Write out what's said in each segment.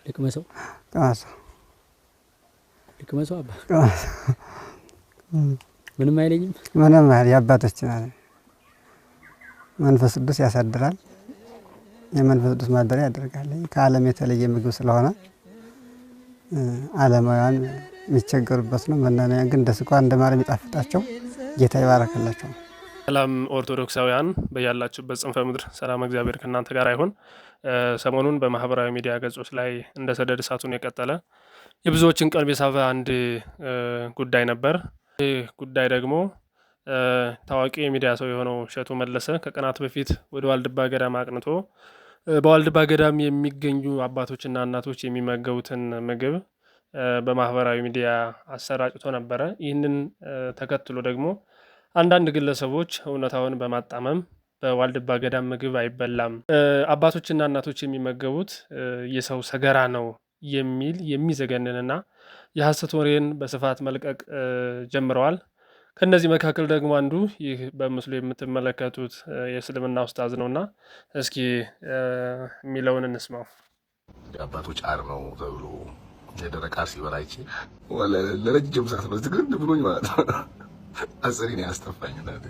ልቅመሰው ቅመሰው ልቅመሰው አባ ቅመሰው ምንም አይለኝም። ምንም አይል የአባቶችን አለ መንፈስ ቅዱስ ያሳድራል። የመንፈስ ቅዱስ ማደሪያ ያደርጋል። ከዓለም የተለየ ምግብ ስለሆነ ዓለማውያን የሚቸገሩበት ነው። መናንያን ግን እንደ ስኳር እንደ ማር የሚጣፍጣቸው ጌታ ይባረክላቸው። ሰላም ኦርቶዶክሳውያን በያላችሁበት ጽንፈ ምድር ሰላም እግዚአብሔር ከእናንተ ጋር አይሁን። ሰሞኑን በማህበራዊ ሚዲያ ገጾች ላይ እንደ ሰደድ እሳቱን የቀጠለ የብዙዎችን ቀልብ የሳበ አንድ ጉዳይ ነበር። ይህ ጉዳይ ደግሞ ታዋቂ የሚዲያ ሰው የሆነው እሸቱ መለሰ ከቀናት በፊት ወደ ዋልድባ ገዳም አቅንቶ በዋልድባ ገዳም የሚገኙ አባቶችና እናቶች የሚመገቡትን ምግብ በማህበራዊ ሚዲያ አሰራጭቶ ነበረ። ይህንን ተከትሎ ደግሞ አንዳንድ ግለሰቦች እውነታውን በማጣመም በዋልድባ ገዳም ምግብ አይበላም፣ አባቶችና እናቶች የሚመገቡት የሰው ሰገራ ነው የሚል የሚዘገንንና የሐሰት ወሬን በስፋት መልቀቅ ጀምረዋል። ከነዚህ መካከል ደግሞ አንዱ ይህ በምስሉ የምትመለከቱት የእስልምና ኡስታዝ ነውና እስኪ የሚለውን እንስማው። የአባቶች አር ነው ተብሎ የደረቀ አር ሲበላይቼ ለረጅም ሰዓት ነው ዝግን ብሎኝ ማለት ነው። አጽሪን ያስተፋኝ እናቴ።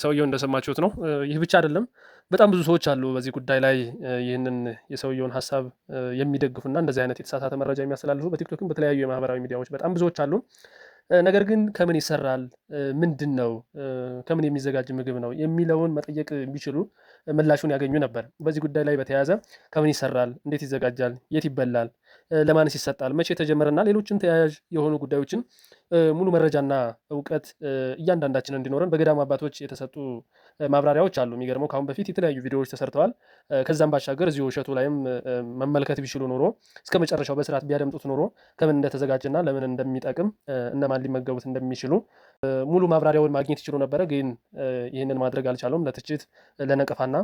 ሰውየው እንደሰማችሁት ነው። ይህ ብቻ አይደለም፣ በጣም ብዙ ሰዎች አሉ በዚህ ጉዳይ ላይ ይህንን የሰውየውን ሀሳብ የሚደግፉና እንደዚህ አይነት የተሳሳተ መረጃ የሚያስተላልፉ በቲክቶክም በተለያዩ የማህበራዊ ሚዲያዎች በጣም ብዙዎች አሉ። ነገር ግን ከምን ይሰራል፣ ምንድን ነው፣ ከምን የሚዘጋጅ ምግብ ነው የሚለውን መጠየቅ ቢችሉ ምላሹን ያገኙ ነበር። በዚህ ጉዳይ ላይ በተያያዘ ከምን ይሰራል፣ እንዴት ይዘጋጃል፣ የት ይበላል፣ ለማንስ ይሰጣል፣ መቼ የተጀመረና ሌሎችን ተያያዥ የሆኑ ጉዳዮችን ሙሉ መረጃና እውቀት እያንዳንዳችን እንዲኖረን በገዳም አባቶች የተሰጡ ማብራሪያዎች አሉ። የሚገርመው ከአሁን በፊት የተለያዩ ቪዲዮዎች ተሰርተዋል። ከዛም ባሻገር እዚሁ እሸቱ ላይም መመልከት ቢችሉ ኖሮ እስከ መጨረሻው በስርዓት ቢያደምጡት ኖሮ ከምን እንደተዘጋጀና ለምን እንደሚጠቅም እነማን ሊመገቡት እንደሚችሉ ሙሉ ማብራሪያውን ማግኘት ይችሉ ነበረ። ግን ይህንን ማድረግ አልቻሉም። ለትችት ለነቀፋና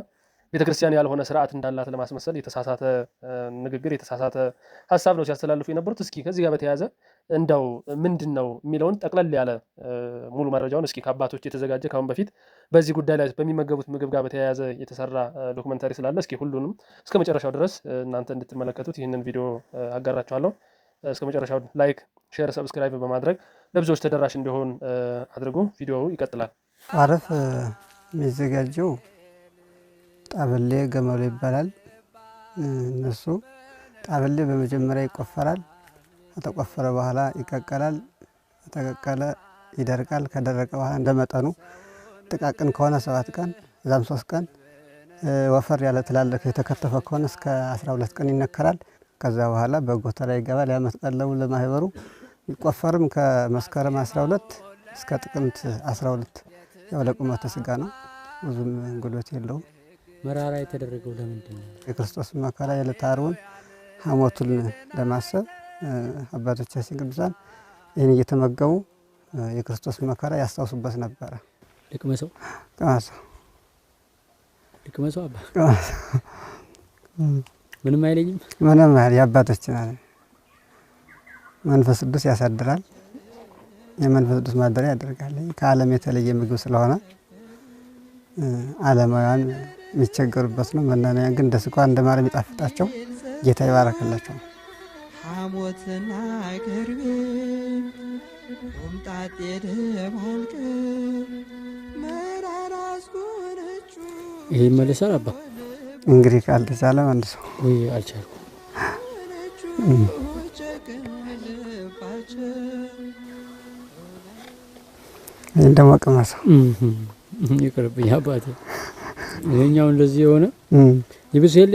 ቤተክርስቲያን ያልሆነ ስርዓት እንዳላት ለማስመሰል የተሳሳተ ንግግር የተሳሳተ ሀሳብ ነው ሲያስተላልፉ የነበሩት። እስኪ ከዚህ ጋር በተያያዘ እንደው ምንድን ነው የሚለውን ጠቅለል ያለ ሙሉ መረጃውን እስኪ ከአባቶች የተዘጋጀ ካሁን በፊት በዚህ ጉዳይ ላይ በሚመገቡት ምግብ ጋር በተያያዘ የተሰራ ዶክመንታሪ ስላለ እስኪ ሁሉንም እስከ መጨረሻው ድረስ እናንተ እንድትመለከቱት ይህንን ቪዲዮ አጋራችኋለሁ። እስከ መጨረሻው ላይክ፣ ሼር፣ ሰብስክራይብ በማድረግ ለብዙዎች ተደራሽ እንዲሆን አድርጉ። ቪዲዮው ይቀጥላል። አረፍ የሚዘጋጀው ጣበሌ ገመሎ ይባላል። እነሱ ጣበሌ በመጀመሪያ ይቆፈራል። ከተቆፈረ በኋላ ይቀቀላል። ከተቀቀለ ይደርቃል። ከደረቀ በኋላ እንደመጠኑ ጥቃቅን ከሆነ 7 ቀን እዛም 3 ቀን፣ ወፈር ያለ ትላልቅ የተከተፈ ከሆነ እስከ 12 ቀን ይነከራል። ከዛ በኋላ በጎተራ ይገባል። ያ መስቀለው ለማህበሩ ይቆፈርም ከመስከረም 12 እስከ ጥቅምት 12 ያው ለቁመተ ስጋ ነው። ብዙም ጉልበት የለውም። መራራ የተደረገው ለምንድን ነው? የክርስቶስ መከራ የዕለተ ዓርቡን ሐሞቱን ለማሰብ አባቶቻችን ቅዱሳን ይህን እየተመገቡ የክርስቶስ መከራ ያስታውሱበት ነበረ። ልቅመሰው ቅመሰው ልቅመሰው አባ ቅመሰው ምንም አይለኝም። ምንም አይል የአባቶችን አለ መንፈስ ቅዱስ ያሳድራል። የመንፈስ ቅዱስ ማደሪያ ያደርጋል። ከዓለም የተለየ ምግብ ስለሆነ ዓለማውያን የሚቸገሩበት ነው። መናንያን ግን እንደ ስኳር እንደ ማር የሚጣፍጣቸው ጌታ ይባረክላቸው። ሐሞትና አይቀርብም ሆምጣጤ ደባልቅ መራራስ ጎነቹ። ይሄ ይመለሳል አባ እንግዲህ ካልተቻለ መልሶ ወይ አልቻልኩም። ይህን ደግሞ ቅመሰው ይቅርብኝ አባቴ። ይሄኛው እንደዚህ የሆነ ይብስ የለ።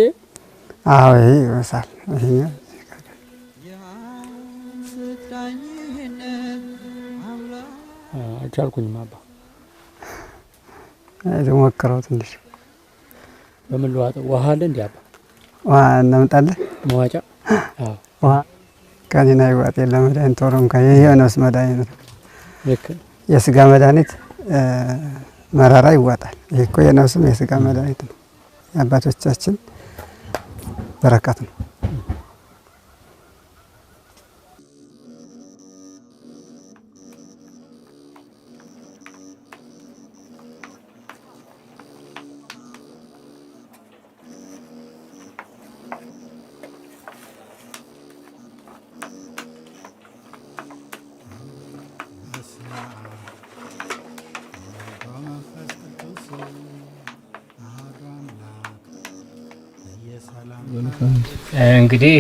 አዎ ይሄ ይበሳል። ይሄኛው አልቻልኩኝም አባ። ሞክረው ትንሽ በምን ልዋጠው? ውሃ አለ እንዴ አባ? ውሃ እናምጣለን። መዋጫ ውሃ ከኔና ይዋጥ የለም። መድኃኒት ቶሎ እንኳን ይሄ ነፍስ መድኃኒት ነው። ልክ የስጋ መድኃኒት መራራ ይዋጣል። ይሄ እኮ የነፍስም የስጋ መድኃኒት ነው። የአባቶቻችን በረከት ነው። እንግዲህ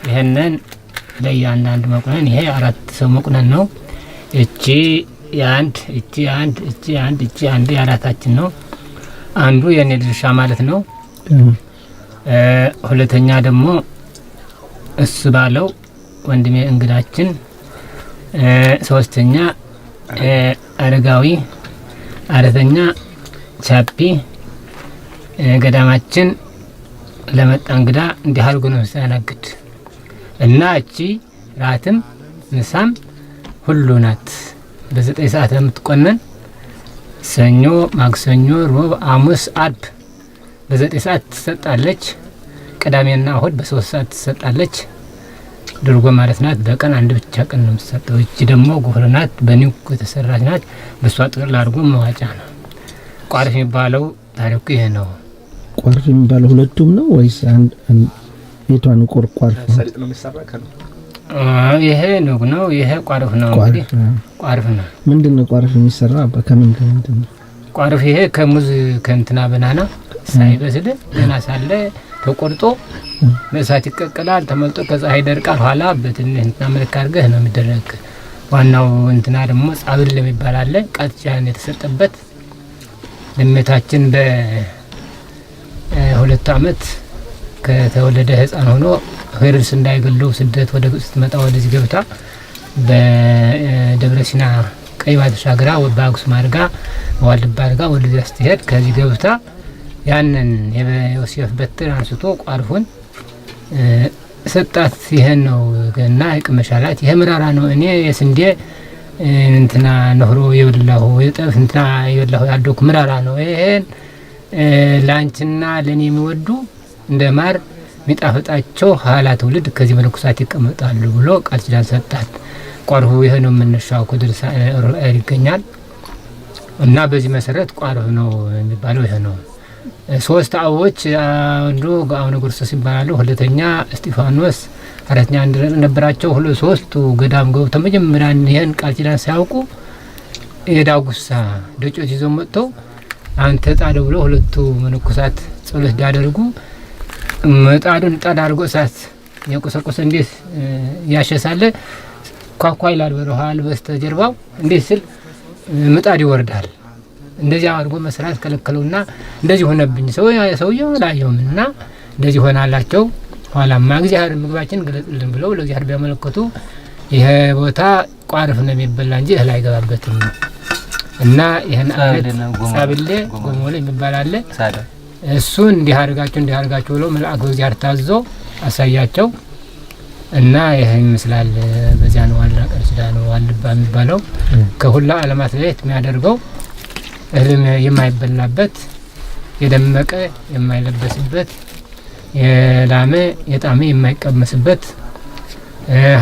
ይሄንን ለእያንዳንዱ መቁነን ይሄ 4 ሰው መቁነን ነው። እቺ የአንድ እቺ አንድ እቺ አንድ እቺ አንድ የአራታችን ነው። አንዱ የኔ ድርሻ ማለት ነው። ሁለተኛ ደግሞ እሱ ባለው ወንድሜ እንግዳችን፣ ሶስተኛ አረጋዊ፣ አራተኛ ቻፒ። ገዳማችን ለመጣ እንግዳ እንዲህ አድርጎ ነው ሲያናግድ እና እቺ ራትም ምሳም ሁሉ ናት። በ9 ሰዓት ለምትቆነን ሰኞ፣ ማክሰኞ፣ ሮብ፣ ሐሙስ፣ አርብ በ9 ሰዓት ትሰጣለች። ቅዳሜና እሁድ በ3 ሰዓት ትሰጣለች። ድርጎ ማለት ናት። በቀን አንድ ብቻ ቀን ነው የምትሰጠው። እቺ ደግሞ ጎፍር ናት። በኒው የተሰራች ናት። በሷ ጥቅል አድርጎ መዋጫ ነው። ቋርፍ የሚባለው ታሪኩ ይሄ ነው። ቋርፍ የሚባለው ሁለቱም ነው ወይስ አንድ የቷን ቋርፍ ሰሊጥ ነው የሚሰራ ከነ ይሄ ኑግ ነው። ይሄ ቋርፍ ነው። እንግዲህ ቋርፍ ነው። ምንድነው ቋርፍ የሚሰራ ከምን ነው? ቋርፍ ይሄ ከሙዝ ከእንትና በናና ሳይበስል ገና ሳለ ተቆርጦ በእሳት ይቀቀላል። ተመልጦ ከፀሐይ ደርቃል። ኋላ በትንሽ እንትና መልክ አድርገህ ነው የሚደረግ። ዋናው እንትና ደግሞ ጻብል የሚባል አለ። ቃልቻን የተሰጠበት ለእመቤታችን በ2 ዓመት ከተወለደ ሕፃን ሆኖ ሄሮድስ እንዳይገለው ስደት ወደ ግብጽ ስትመጣ ወደዚህ ገብታ በደብረ ሲና ቀይ ባህር ተሻግራ በአክሱም አድርጋ በዋልድባ አድርጋ ወደዚያ ስትሄድ ከዚህ ገብታ ያንን የዮሴፍ በትር አንስቶ ቋርፉን ሰጣት። ይሄን ነው ገና ይቅመሻላት። ይሄ ምራራ ነው። እኔ የስንዴ እንትና ነህሮ የበላሁ የጠፍ እንትና የበላሁ ያደኩ ምራራ ነው። ይሄን ላንቺና ለኔ የሚወዱ እንደ ማር ሚጣፍጣቸው ኋላ ትውልድ ከዚህ መነኮሳት ይቀመጣሉ ብሎ ቃል ኪዳን ሰጣት። ቋርፉ ይሄ ነው የምንሻው ከድርሳ ይገኛል። እና በዚህ መሰረት ቋርፍ ነው የሚባለው ይሄ ነው። 3 አበቦች አንዱ አቡነ ጎርጎርዮስ ይባላሉ። ሁለተኛ እስጢፋኖስ፣ አራተኛ ነበራቸው። ሶስቱ ገዳም ገብተው መጀመሪያ ይሄን ቃል ኪዳን ሳያውቁ የዳጉሳ ደጮት ይዘው መጥተው አንተ ጣደ ብሎ ሁለቱ መነኮሳት ጸሎት ዳደርጉ መጣዱን ጣድ አድርጎ እሳት የቆሰቆሰ እንዴት ያሸሳለ ኳኳ ይላል በረሃል በስተጀርባው እንዴት ስል ምጣድ ይወርዳል። እንደዚህ አድርጎ መስራት ከለከለውና እንደዚህ ሆነብኝ። ሰውየው ላየውምና እንደዚህ ሆናላቸው። ኋላማ እግዚአብሔር ምግባችን ገለጽልን ብለው ለእግዚአብሔር ቢያመለክቱ ይሄ ቦታ ቋርፍ ነው የሚበላ እንጂ እህል አይገባበትም። እና ይሄን ጻብሌ ጎሞሌ የሚባል አለ። እሱን እንዲህ አድርጋችሁ ብለው መልአክ በእግዚአብሔር ታዞ አሳያቸው። እና ይሄ ይመስላል። በዚያ ነው ዋና ቃል ኪዳን ነው ዋልድባ የሚባለው። ከሁላ ዓለማት ላይ የሚያደርገው እህልም የማይበላበት የደመቀ የማይለበስበት የላመ የጣመ የማይቀመስበት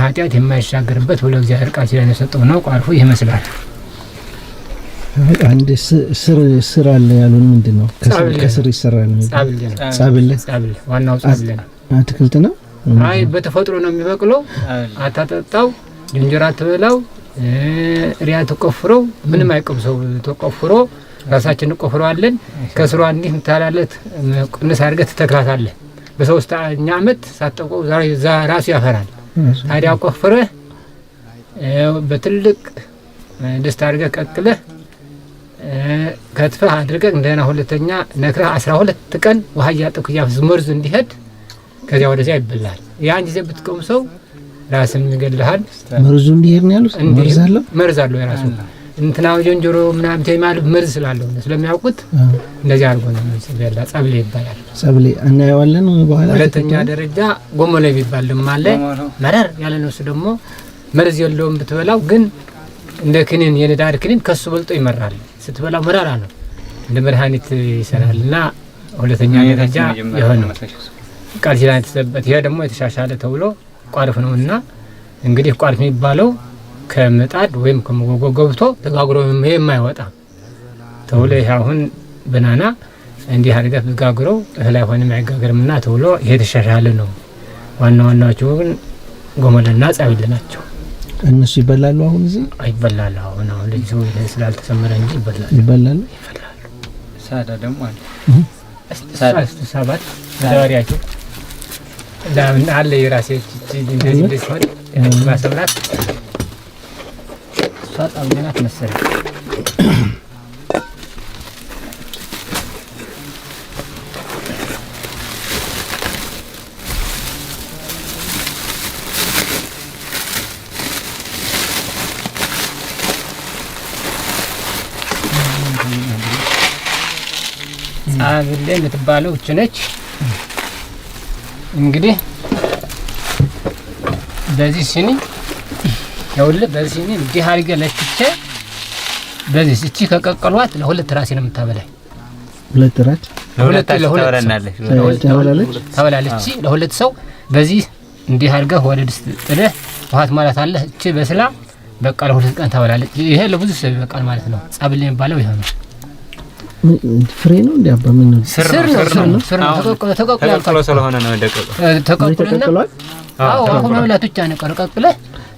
ኃጢአት የማይሻገርበት ብሎ እግዚአብሔር ቃል ኪዳን የሰጠው ነው። ቋርፉ ይመስላል። አንድ ስር አለ ያሉን ምንድነው? ከስር ይሰራል ነው። ጻብል ዋናው ጻብል ነው። አትክልት ነው። አይ በተፈጥሮ ነው የሚበቅለው። አታጠጣው፣ እንጀራ ትበላው፣ ሪያ ተቆፍረው ምንም አይቀምሰው ተቆፍሮ ራሳችን እንቆፍረዋለን። ከስሯ እንዲህ እንታላለት ቅንስ አድርገህ ትተክላታለህ። በ3ኛ ዓመት ሳጠቆው ራሱ ያፈራል። ታዲያ ቆፍረህ በትልቅ ድስት አድርገህ ቀቅለህ ከትፈህ አድርገህ እንደና ሁለተኛ ነክረህ 12 ቀን ውሃ እያጠብክ መርዙ እንዲሄድ ከዚያ ወደዚያ ይበላል። ያን ጊዜ ብትቀምሰው ራስን ይገድልሃል። መርዙ እንዲሄድ ነው ያሉት። መርዝ አለው የራሱ እንትና ጆንጆሮ ምናምን ተይማል መርዝ ስላለው ስለሚያውቁት እንደዚህ አድርጎ ነው የሚበላ። ጻብሌ ይባላል። ጻብሌ እናየዋለን በኋላ። ሁለተኛ ደረጃ ጎሞሌ ይባላል ደግሞ አለ። መረር ያለ ነው እሱ ደግሞ መርዝ የለውም ብትበላው፣ ግን እንደ ክኒን የነዳድ ክኒን ከሱ በልጦ ይመራል። ስትበላው መራራ ነው፣ እንደ መድኃኒት ይሰራልና ሁለተኛ ደረጃ የሆነ ቃል ኪዳን የተሰጠበት ይሄ ደግሞ የተሻሻለ ተብሎ ቋርፍ ነውና እንግዲህ ቋርፍ የሚባለው ከምጣድ ወይም ከመጎጎ ገብቶ ተጋግሮ የማይወጣ ተብሎ ይሄ አሁን በናና እንዲህ አድርገህ ብትጋግረው እህል አይሆንም አይጋገርምና ተብሎ ይሄ የተሻሻለ ነው። ዋናዎቹ ግን ጎሞሌና ጻብል ናቸው። እነሱ ይበላሉ። አሁን እዚህ አይበላሉ። አሁን ለዚህ ሰው ስላልተሰመረ እንጂ ይበላሉ። ሳዳ ደግሞ አለ። ሰባት ዛሬያቸው አለ የራሴ እንደዚህ ሲሆን ማሰብራት ጣምናት መሰለኝ ጻብሌ የምትባለው እች ነች። እንግዲህ በዚህ ሲኒ ያውል በዚህ ሲኒ እንዲህ አድርገህ ለክቼ በዚህ እቺ ከቀቀሏት ለሁለት ራሴ ነው የምታበላኝ። ሁለት ራት ታበላለች ለሁለት ሰው በዚህ እንዲህ አድርገህ ወደ ድስት ጥለህ ውሃት ማለት አለ። እቺ በስላ በቃ ለሁለት ቀን ታበላለች። ይሄ ለብዙ ሰው ይበቃል ማለት ነው። ጻብሌ የሚባለው ይሄ ነው። ፍሬ ነው እንዴ አባ? ምን ነው? ስር ነው ተቀቅሎ ስለሆነ ነው ደቀቀው ተቀቅሎ። አዎ አሁን መብላት ብቻ ነው ቀርቀቅለህ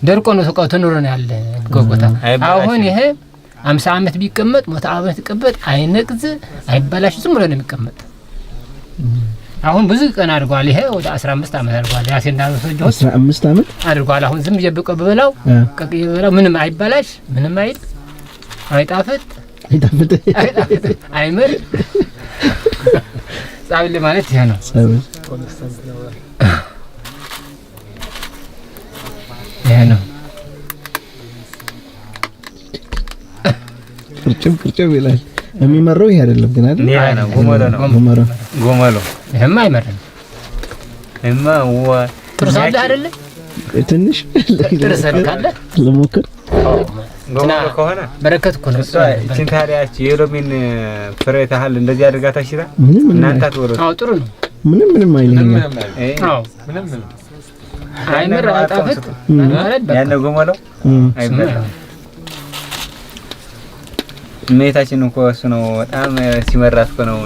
ደርቆ ነው ተቀቅሎ ተኖረ ነው ያለ ጎጎታ። አሁን ይሄ 50 ዓመት ቢቀመጥ 100 ዓመት ቢቀመጥ አይነቅዝ አይባላሽ ዝም ብሎ ነው የሚቀመጥ። አሁን ብዙ ቀን አድርጓል። ይሄ ወደ 15 ዓመት አድርጓል። ያሴና ወሰጆ 15 ዓመት አድርጓል። አሁን ዝም ይበቀ በበላው ቀቅዬ በበላው ምንም አይባላሽ ምንም አይል አይጣፍጥ አይምር ጻብሌ ማለት ይሄ ነው። ይሄ ነው ቅርጭም ይላል። የሚመረው ይሄ አይደለም ግን አይደል? ይሄ ነው ጎመሎ። ይሄማ አይመረም። እማ ጥርስ አለ አይደለ? ትንሽ ጥርስ ካለ ለሞክር ጎመሎ ከሆነ በረከት እኮ ነው። ሲንታሪያች የሎሚን ፍሬ ታህል እንደዚህ አድርጋ ታሽራ እናንተ አትወሩ። አዎ ጥሩ ነው። ምንም አይልም። አዎ ምንም አይመር አጣፍጥ ያነ ጎመሎ አይመር ሜታችን እኮ እሱ ነው በጣም ሲመራት እኮ ነው።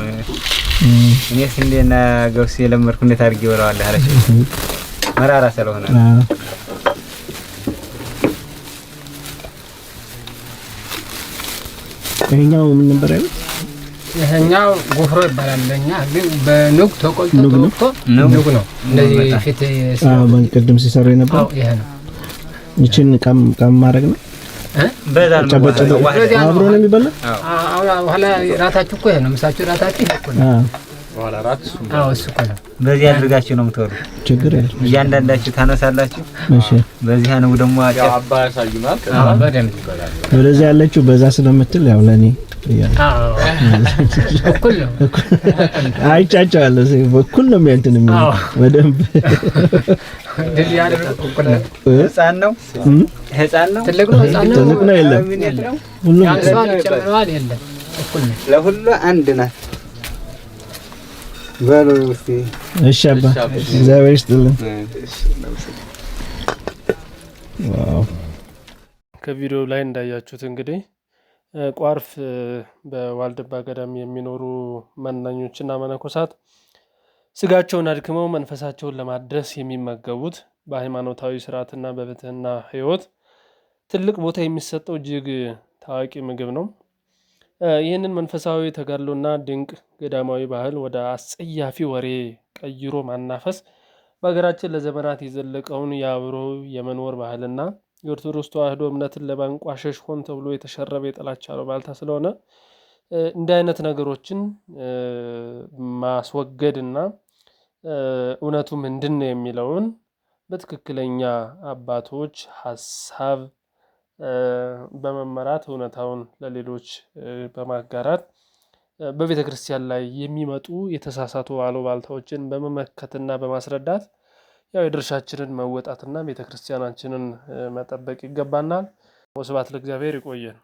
እኔ ስንዴና ገብስ የለመርኩ እንዴት አድርጌ ወራዋለሁ አለሽ መራራ ስለሆነ ይሄኛው ምን ነበር አይደል? ይሄኛው ጎፍሮ ይባላል። ለኛ ግን በኑግ ተቆልቶ ኑግ ነው እንደዚህ ፊት ቅድም ሲሰሩ የነበረው። አዎ ይሄ ነው። እቺን ቀም ማድረግ ነው በዛን አብሮ ነው የሚበላ። አዎ ኋላ ራታችሁ እኮ ይሄ ነው። ምሳችሁ ራታችሁ እኮ ነው። ኋላ ራት እሱ ነው። አዎ እሱ እኮ ነው። በዚህ አድርጋችሁ ነው የምትወሩ። ችግር የለም። እያንዳንዳችሁ ታነሳላችሁ። እሺ በዚህ ነው ደግሞ አባ ያሳዩናል። በደንብ ይበላል። ወደዛ ያለችው በዛ ስለምትል ያው ለኔ አዎ እኩል ነው። አይቻቻለሁ በኩል ነው የሚያንተን የሚለው በደንብ እንደዚህ ያደረኩ እኩል ነው። ህፃን ነው ትልቅ ነው ህፃን ነው ትልቅ ነው የለም ሁሉም ያንሷን ጨምረዋል የለም እኩል ነው። ለሁሉ አንድ ናት። በሉ እስቲ እሺ አባ እግዚአብሔር ይስጥልን። ዋው ከቪዲዮ ላይ እንዳያችሁት እንግዲህ ቋርፍ በዋልድባ ገዳም የሚኖሩ መናኞችና መነኮሳት ስጋቸውን አድክመው መንፈሳቸውን ለማድረስ የሚመገቡት በሃይማኖታዊ ስርዓትና በብትህና ህይወት ትልቅ ቦታ የሚሰጠው እጅግ ታዋቂ ምግብ ነው። ይህንን መንፈሳዊ ተጋድሎና ድንቅ ገዳማዊ ባህል ወደ አስጸያፊ ወሬ ቀይሮ ማናፈስ በሀገራችን ለዘመናት የዘለቀውን የአብሮ የመኖር ባህልና የኦርቶዶክስ ተዋሕዶ እምነትን ለማንቋሸሽ ሆን ተብሎ የተሸረበ የጥላቻ አሉባልታ ስለሆነ እንዲህ አይነት ነገሮችን ማስወገድና እውነቱ ምንድን ነው የሚለውን በትክክለኛ አባቶች ሀሳብ በመመራት እውነታውን ለሌሎች በማጋራት በቤተ ክርስቲያን ላይ የሚመጡ የተሳሳቱ አሉባልታዎችን በመመከትና በማስረዳት ያው የድርሻችንን መወጣትና ቤተ ክርስቲያናችንን መጠበቅ ይገባናል። ወስብሐት ለእግዚአብሔር። ይቆየን።